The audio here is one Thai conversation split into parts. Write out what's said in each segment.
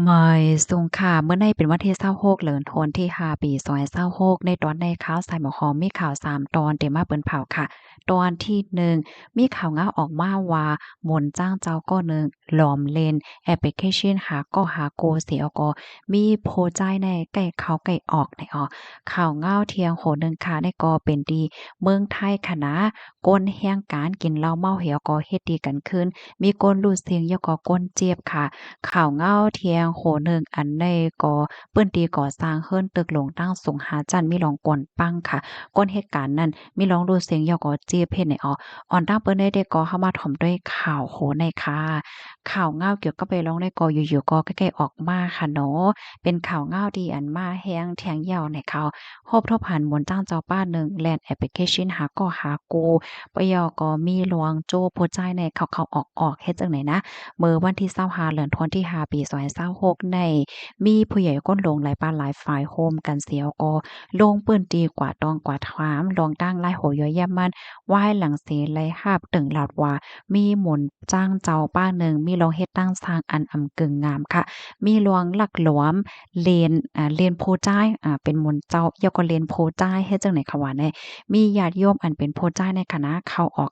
ไม่ทรงค่ะเมื่อในเป็นวันที่26เดือนธันวาคมที่5ปี2026ในตอนในข่าวสายหมอหอมมีข่าว3ตอนที่มาเปิ้นเผาค่ะตอนที่1มีข่าวงาออกมาว่ามนต์จ้างเจ้าก็หนึ่งหลอมเล่นแอปพลิเคชันหาก็หาโกเสียก็มีโพสต์จ่ายในใกล้เข้าใกล้ออกในข่าวง้าวเที่ยงโหนึงค่ะในก็เป็นดีเมืองไทยค่ะนะก้นแห่งการกินเหล้าเมาเหี่ยวก็เฮ็ดดีกันขึ้นมีก้นรูดเสียงยก็ก้นเจี๊ยบค่ะ ข่าวเงาเทียงโหนึงอันในก็เปิ้นตีก่อสร้างเฮิรนตึกหลงตั้งสงหาจันทน์มีรองกวนปังค่ะก้นเหตุการณ์นั้นมีรองดูเสียงยอก็เจี๊ยบเฮ็ดให้อ่อนตั้งเปิ้นได้ก็เข้ามาถ่อมด้วยข่าวโหในค่ะข่าวเงาเกี่ยวกับไปร้องในก็อยู่ๆก็ใกล้ๆออกมาค่ะเนาะเป็นข่าวเงาที่อันมาแฮงแทงยาวในข่าวฮอบทบหันหมนตั้งเจ้าป้าหนึ่งแลนแอปพลิเคชันหาก็หากูปยอก็มีหลวงโจ้โพสต์จ่ายในเข้าๆออกๆเฮ็ดจังไหนนะ เมื่อวันที่25เดือนธันวาคมที่5ปี2026ในมีผู้ใหญ่ก้นลงหลายปานหลายฝ่ายโฮมกันเสียวก็ลงปื้นตีกว่าตองกว่าถามลองตั้งหลายโหย่อยแย่มมันไหว้หลังเสไลหาบตึงหลาดว่ามีหมุนจ้างเจ้าป้าหนึ่งมีลองเฮ็ดตั้งสร้างอันอำกึ่งงามค่ะมีลวงลักหลวมเลนโพจ้ายเป็นหมุนเจ้าเยาก็เลนโพจ้ายเฮ็ดจังไหนคะว่าแน่มีญาติโยมอันเป็นโพจ้ายในคณะเข้าออ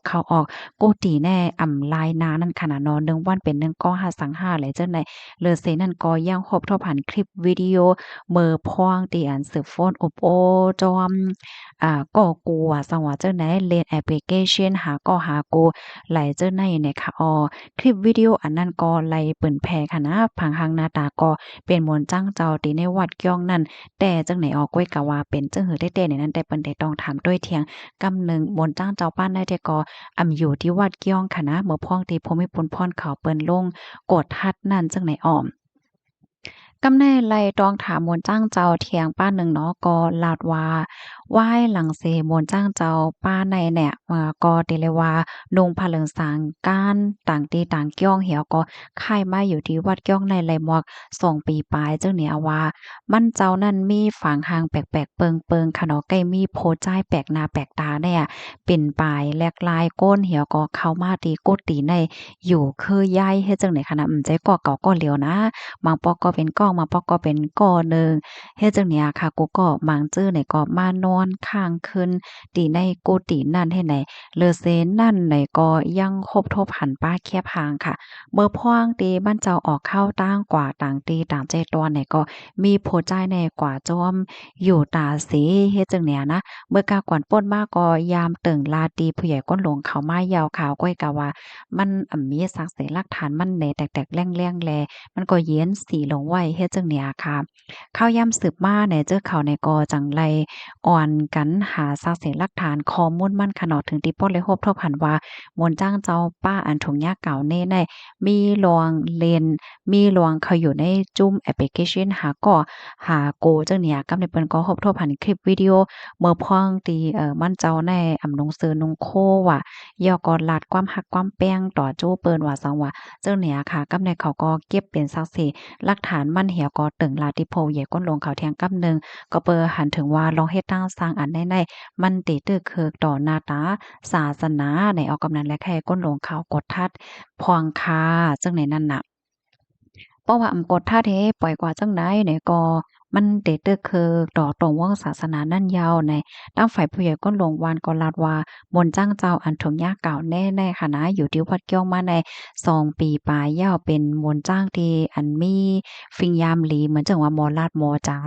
ก โกติแน่อ่ำลายนานั่นขนาดเนาะหนึ่งวันเป็นหนึ่งก็หาสังหาหลายจังได๋เลอเซนั่นก็ยังครบถ้อผ่านคลิปวิดีโอเมือพวงที่อันสืบฟ้นอบโอ้จอมก่อกูว่าซังว่าจังได๋เล่นแอปพลิเคชันหาก็หากูหลายจังได๋เนี่ยค่ะคลิปวิดีโออันนั้นก็ไล่เปิ้นแผ่ค่ะนะผังหังหน้าตาก็เป็นมนต์จั้งเจ้าที่ในวัดก้องนั้นแต่จังไหนก้อยก็ว่าเป็นจังหือแท้ๆในนั้นแต่เปิ้นได้ต้องถามด้วยเถียงกำหนึ่งมนต์จ้างเจ้าป้านได้แต่ก็ อยู่ที่วัดเกี้ยงค่ะนะเมื่อพ้องที่ภูมิพลพรเขาเปิ้นลงกดทัดนั่นจังไหนอ้อม กำแน่ไล่ตองถามมนต์จ้างเจ้าเถียงป้าหนึ่งเนาะก็ลาดว่าไหว้หลังเสมนต์จ้างเจ้าป้าในเนี่ยก็ติเลยว่านุงผาเหลิงสางก้านต่างตีต่างเกี้ยงเหี่ยวก็ค่ายมาอยู่ที่วัดเกี้ยงในไลหมวก2 ปีปลายเจ้าเนี่ยว่ามันเจ้านั้นมีฝางหางแปลกๆเปิงๆค่ะเนาะใกล้มีโพจ้ายแปลกหน้าแปลกตาเนี่ยเป็นปลายแหลกลายก้นเหี่ยวก็เข้ามาตีกุฏิในอยู่คือย้ายเฮ็ดจังได๋คะนะใจก่อเก่าก่อเหลียวนะ บางปอกก็เป็นก้องบางปอกก็เป็นก้อหนึ่งเฮ็ดจังเนี้ยค่ะกูก็มังจื้อเนี่ยก็มานอนค้างคืนตีในกุฏินั่นเฮ็ดไหนเลอเซนนั่นไหนก็ยังคบทบหันป้าแคบหางค่ะเมื่อพ่วงตีบ้านเจ้าออกเข้าตั้งกว่าต่างตีต่างใจตัวไหนก็มีโพจ่ายแน่กว่าจอมอยู่ตาสีเฮ็ดจังเนี้ยนะเมื่อกากวนป้นมาก็ยามตึงลาตีผู้ใหญ่ก้นหลวงเขามายาวขาวก้อยกะว่ามันมีสักเสหลักฐานมันแหน่แตกๆแรงๆแล มันก็เย้นสีลงไว้เฮ็ดจังเนี้ยค่ะข้าวยามสืบมาเนี่ยเจอเขาในกอจังไรอ่อนกันหาซากเสียหลักฐานข้อมูลมันขนอดถึงที่ป้นเลยฮบทบหันว่ามนต์จ้างเจ้าป้าอันถุงยากเก่าเน่ในมีลวงเลนมีลวงเขาอยู่ในจุ้มแอปพลิเคชันหาก่อหาโกจังเนี้ยกับในเปิ้นก็ฮบทบหันคลิปวิดีโอเมื่อพ้องตีมันเจ้าในหนงสือหนงโคว่าย่อก็ลาดความฮักความแป้งต่อโจ้เปิ้นว่าซังว่า เจ้าเนี่ยค่ะกำในเขาก็เก็บเป็นสักสิหลักฐานมันเหี่ยวก็ตึงลาติโพใหญ่ก้นลงเขาเทียงกำหนึ่งก็เปอหันถึงว่าลองเฮ็ดตั้งสร้างอันในมันติตึกเคิกต่อหน้าตาศาสนาในออกกำนันและแค่ก้นลงเขากดทัดพวงคาจังในนั้นน่ะ เพราะว่าอำกฎท่าเทปล่อยกว่าจังได๋เนี่ยก็มันเตตึกคือต่อตรงวงศาสนานั่นยาวในตั้งฝ่ายผู้ใหญ่ก็ลงวานก็ลาดว่ามนต์จ้างเจ้าอันถมยากเก่าแน่ๆค่ะนะอยู่ที่วัดเกี้ยวมาใน2 ปีปลายยาวเป็นมนต์จ้างที่อันมีฟิงยามหลีเหมือนจังว่าหมอลาดหมอจ๋า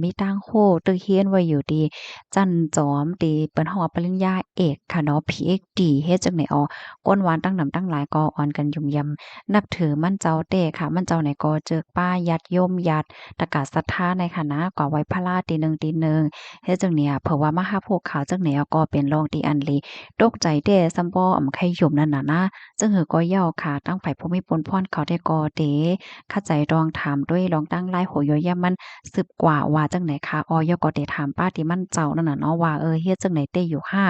มีตั้งโคตึกเฮียนไว้อยู่ดีจันจอมตีเปิ้นฮ้องว่าปริญญาเอกค่ะเนาะ PhD เฮ็ดจังได๋อ้อก้นหวานตั้งนำตั้งหลายก็อ่อนกันยุ่มยำ นับถือมั่นเจ้าเต้ค่ะมั่นเจ้าไหนก็เจิกป้ายัดย่มยัดตะกาศศรัทธาในคณะกว่าไว้พระราตีหนึ่งเฮ็ดจังเนี่ยเผื่อว่ามาหาพวกเขาจังแนวก็เป็นรองตีอันลีตกใจเด้ซัมบ่ไข่ย่มนั่นน่ะนะจึงหือก็เหย้าค่ะตั้งฝ่ายภูมิพลพรเขาได้ก็เตเข้าใจลองถามด้วยลองตั้งหลายโหย่อยยำมันสืบกว่าว่าจังไหนคะย่อก็ได้ถามป้าที่มั่นเจ้านั่นน่ะเนาะว่าเฮ็ดจังไหนเต้อยู่ห้า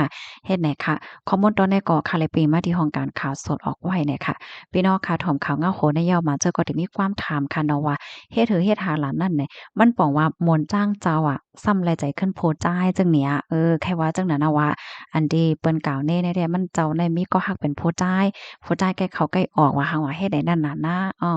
เฮ็ดไหนคะข้อมูลตอนนี้ก็ค่ะเลยปีมาที่ห้องการข่าวสดออกไว้เนี่ยค่ะ พี่น้องค่ะถ่อมข่าวเงาโหนย่อมาเจอก็ได้มีความถามค่ะเนาะว่าเฮ็ดหือเฮ็ดหาหลานนั่นเนี่ยมันป้องว่ามนต์จ้างเจ้าอะซ้ำแลใจขึ้นโพดจ่ายจังเนี้ยแค่ว่าจังนั้นน่ะว่าอันที่เปิ้นกล่าวแน่ๆเนี่ยมันเจ้าในมีก็ฮักเป็นโพดจ่ายโพดจ่ายใกล้เข้าใกล้ออกว่าหังว่าเฮ็ดได้นั่นน่ะนะอ้อ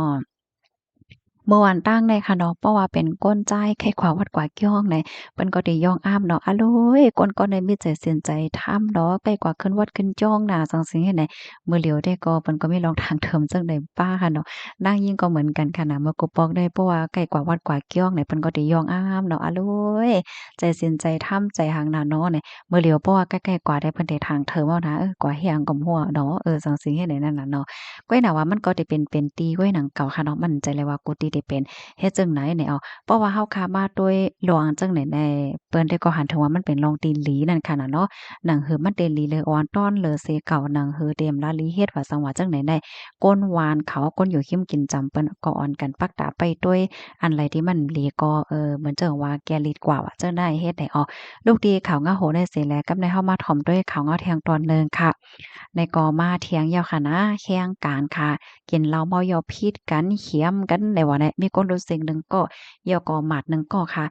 เมื่อวานตั้งในค่ะเนาะเพราะว่าเป็นก้นจ้ายไข้ขวาวัดกว่ากี้ฮ้องในเปิ้นก็ได้ย่องอ้ามเนาะอะโลยก้นก็ได้มีใจเสียนใจทำเนาะใกล้กว่าขึ้นวัดขึ้นจ้องน่ะจังซี้เฮ็ดไหนมื้อเหลียวได้ก็เปิ้นก็มีลองทางเทิมจังได๋ป้าค่ะเนาะนางยิ่งก็เหมือนกันค่ะนะเมื่อกูปอกได้เพราะว่าใกล้กว่าวัดกว่ากี้ฮ้องเนี่ยเปิ้นก็ได้ย่องอ้ามเนาะอะโลยใจเสียนใจทำใจหักหน้าเนาะเนี่ยมื้อเหลียวเพราะว่าใกล้ๆกว่าได้เพิ่นได้ทางเทิมเอานะกว่าเฮียงก็มั่วเนาะจังซี้เฮ็ดได้นั่นน่ะเนาะก้อยน่ะว่ามันก็ได้เป็นตีก้อยหนังเก่าค่ะเนาะมั่นใจเลยว่ากูตีได้เป็น เฮ็ดจั่งไหนเนี่ยเอาเพราะว่าเฮาค้ามาด้วยหลวงจั่งไหนแน่เปิ้นได้ก็หันถึงว่ามันเป็นรองตีนหลีนั่นค่ะน่ะเนาะหนังหือมันเต็นหลีเลยออนต้อนเลอเสเก่าหนังหือเต็มละลีเฮ็ดว่าสังว่าจั่งไหนได้ก้นหวานเขาก้นอยู่ขิมกินจำเปิ้นก็ออนกันปักตาไปด้วยอันไรที่มันหลีก็เหมือนเจังว่าแกลีดกว่าว่าจั่งได้เฮ็ดได้ออลูกดีเขาวงาโหได้เสแลกับในเฮามาถ่อมด้วยเขาวงาแทงตอนหนึ่งค่ะในกอมาเถียงยาวค่ะนะแข่งการค่ะ กินเหล้าเมายาพิษกันเขียมกันในว่าเนี่ยมีคนรู้สึกหนึ่งก็ยอก็หมัดหนึ่งก็ค่ะ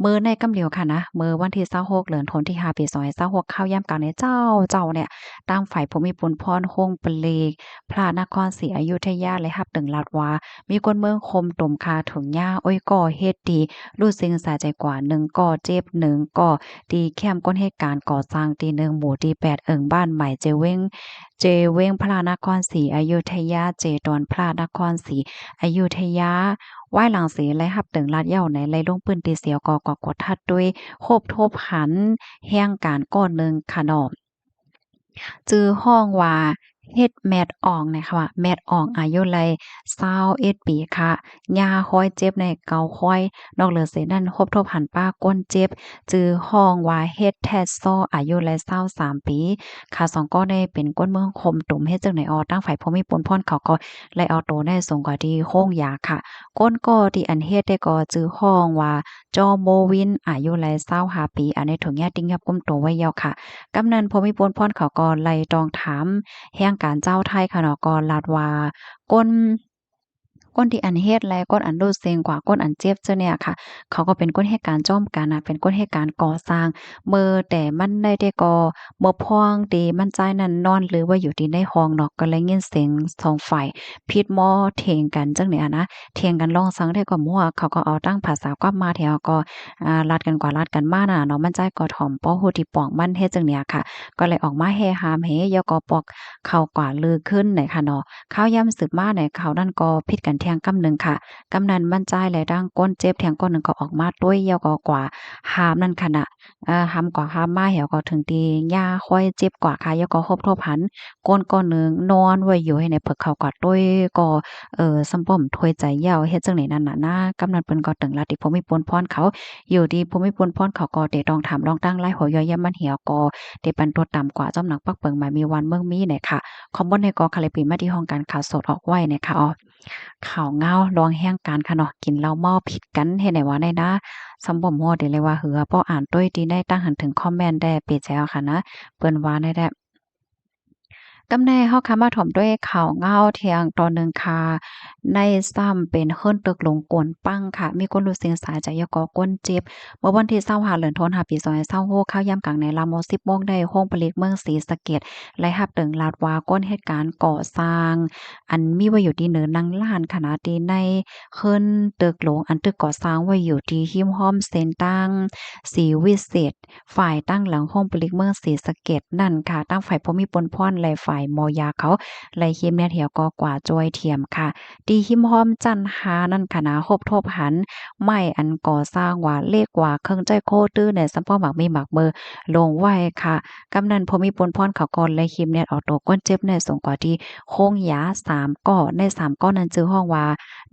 มื้อในกำเหลียวค่ะนะมื้อวันที่26เดือนธันที่5ปี2526ข้าวยามกลางในเจ้าเนี่ยตามฝ่ายภูมิพลพรคงเปลกพระนครศรีอยุธยาและรับตึงลาดว่ามีคนเมืองคมตุ่มคาถุงหญ้าอ้อยก่อเฮ็ดดีรู้สึกสะใจกว่า1ก่อเจ็บ1ก่อตีแคมป์ก้นเหตุการณ์ก่อสร้างตี1หมู่ที่8บ้านใหม่เจเว้งพระนครศรีอยุธยาเจดอนพระนครศรีอยุธยาไหว้หลังสีและหับตึงลาดเหย้าในไล่ลงปืนตีเสียวกกดทัดด้วยโคบทบหันแห่งการก้อนหนึ่งค่ะน้องจื้อห้องว่าเฮ็ดแมดอ่องเนี่ยค่ะว่าแมดอ่องอายุไล21ปีค่ะย่าค้อยเจ็บในเกาค้อยนอกเหลือเสียนั่นคบทบหันป้าก้นเจ็บจื้อห้องว่าเฮ็ดแทดซ้ออายุไล23ปีค่ะสองก็ได้เป็นก้นเมืองคมตุ่มเฮ็ดจังไหนตั้งฝ่ายภูมิพลพรเขาก็ไล่เอาตัวได้ส่งกว่าที่โค้งยาค่ะก้นก็ที่อันเฮ็ดได้ก็จื้อห้องว่าจอโมวินอายุไล25ปีอันนี้ถุงยาติ้งยับก้มตัวไว้ยาวค่ะ กำนันภูมิพลพรเขาก็ไล่ตองถามแห่งการเจ้าไทยค่ะเนาะก็ลาดว่าก้นก้นที่อันเฮ็ดและก้นอันรู้เซ็งกว่าก้นอันเจ็บเจ้าเนี่ยค่ะเขาก็เป็นก้นเหตุการณ์จ้อมกันน่ะเป็นก้นเหตุการณ์ก่อสร้างแต่มันได้ก่อบ่พ้องที่มันจ่ายนั้นนอนหรือว่าอยู่ที่ในห้องเนาะก็เลยยินเสียงสองฝ่ายผิดม้อเถียงกันจังเนี่ยนะเถียงกันลองซังได้ก็มั่วเขาก็เอาตั้งภาษากวับมาแถวก็ลัดกันกว่าลัดกันมาน่ะเนาะมันจ่ายก็ถ่อมป้อฮู้ที่ปองมันเฮ็ดจังเนี่ยค่ะก็เลยออกมาแฮ่ฮามเฮยอก็ปอกเข้ากว่าลือขึ้นไหนค่ะเนาะ ข้าวยำสืบมาเนี่ยเขานั่นก็พิดกันเที่ยงกำหนึ่งค่ะกำนันมั่นใจและดังก้นเจ็บเที่ยงก้นหนึ่งก็ออกมาด้วยเหี่ยวก็กว่าหามนั่นค่ะน่ะหามกว่าหามมาเหี่ยวก็ถึงตีย่าค่อยเจ็บกว่าค่ะเหี่ยวก็ครบทบหันก้นก้อนหนึ่งนอนไว้อยู่ให้ในเพิกเขาก็ด้วยก็สำป้อมถ้วยใจเหย้าเฮ็ดจังไหนนั่นน่ะนะกำนันเพิ่นก็ตึงลัดที่ภูมิพลพรเขาอยู่ดีภูมิพลพรเขาก็ได้ต้องถามลองตั้งไล่หัวย่อยยำมันเหี่ยวก็ได้ปันตัวต่ำกว่าจอมหนักปักเปิงมามีวันเมืองมีเนี่ยค่ะ คอมบอนในกอคาเลปีมาที่ห้องการข่าวสดออกไว้นะคะข่าวเงาลองแห้งการค่ะเนาะกินเหล้าเมาผิดกันเฮ็ดให้ว่าได้นะสำบ่มั่วได้เลยว่าเหือพออ่านด้วยดีได้ตั้งหันถึงคอมเมนต์ได้เปแจ้วค่ะนะเปิ้นว่าได้ กำแน่เฮาค่ะมาถ่อมด้วยข่าวเงาเที่ยงตอนหนึ่งค่ะในซ้ำเป็นเฮิ้นตึกหลงกวนปังค่ะมีคนรู้เสียงสายจากยกก้นเจ็บเมื่อวันที่25เดือนธันวาคมปี2526ข้าวยามกลางในลามม10โมงได้โรงผลิตเมืองศรีสะเกษและรับถึงลาดว่าก้นเหตุการณ์ก่อสร้างอันมีไว้อยู่ที่เนินนางล้านขณะที่ในเฮิ้นตึกหลงอันตึกก่อสร้างไว้อยู่ที่หิมห้อมเซ็นตั้งศรีวิเศษฝ่ายตั้งหลังโรงผลิตเมืองศรีสะเกษนั่นค่ะตั้งฝ่ายภูมิพลพรและฝ่ายมอยาเขาไล่ขิมเนี่ยเถียวก็กว่าจอยเทียมค่ะตีหิมห้อมจันหานั่นค่ะนะคบทบหันไม้อันก่อสร้างว่าเลขว่าเครื่องใจโคตื้อในสัมพ่อหมักมีหมักเบอร์ลงไว้ค่ะกำนันภูมิพลพรเขาก่อนไล่ขิมเนี่ยเอาตัวก้นเจ็บในส่งกว่าที่โค้งยา3ก้อใน3ก้อนั้นชื่อห้องว่า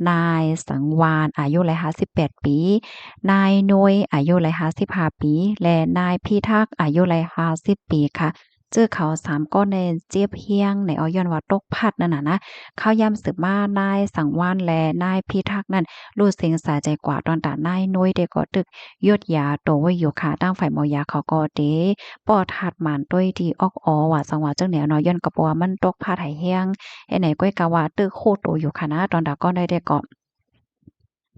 นายสังวานอายุ158ปีนายนุ้ยอายุ155ปีและนายพิทักษ์อายุ150ปีค่ะ เจอเขา3ก้อนในเจี๊ยบเฮียงในย้อนว่าตกพัดนั่นน่ะนะข้าวยามสืบมานายสังวานและนายพิทักษ์นั่นรู้เสียงสาใจกว่าตอนตานายน้อยเด็กก็ตึกยดยาโตไว้อยู่ค่ะตั้งฝ่ายหมอยาเขาก็เด้ป้อถาดหมานต้วยที่ออกออว่าสังว่าจังแนวเนาะย้อนก็บ่ว่ามันตกพัดให้แฮงไอ้ไหนก้อยกะว่าตึกโคโตอยู่ค่ะนะตอนดาก็ได้ก็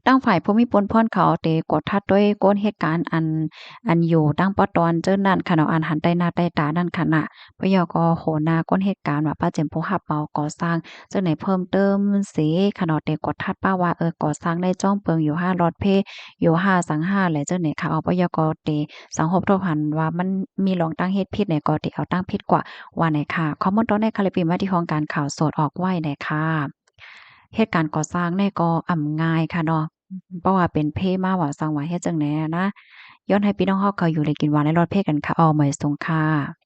ตั้งฝ่ายผู้มีปนพรเขาเตกดทัดด้วยก้นเหตุการณ์อันอยู่ตั้งปอตอนเจิ้นนั่นค่ะเนาะอันหันใต้หน้าใต้ตานั่นค่ะน่ะปยก็โหนาก้นเหตุการณ์ว่าป้าเจิมผู้รับเหมาก่อสร้างจังไหนเพิ่มเติมสิค่ะเนาะเตกดทัดป้าว่าก่อสร้างได้จ้องเปิงอยู่5ล็อตเพอยู่5สัง5แหละจังไหนค่ะเอาปยก็เตสังคมทบหันว่ามันมีลองตั้งเฮ็ดผิดไหนก็เตเอาตั้งผิดกว่าว่าไหนค่ะข้อมูลตอนในค่ะเลยปิมาที่ห้องการข่าวสดออกไว้ไหนค่ะเหตุการณ์ก่อสร้างเนี่ยก็ง่ายค่ะเนาะ เพราะว่าเป็นเพ่มาว่าสังว่าเฮ็ดจั่งใดอะนะย้อนให้พี่น้องเฮาเขาอยู่ได้กินหวานในรอดเพ่กันค่ะอ้อเหมยสงค่ะ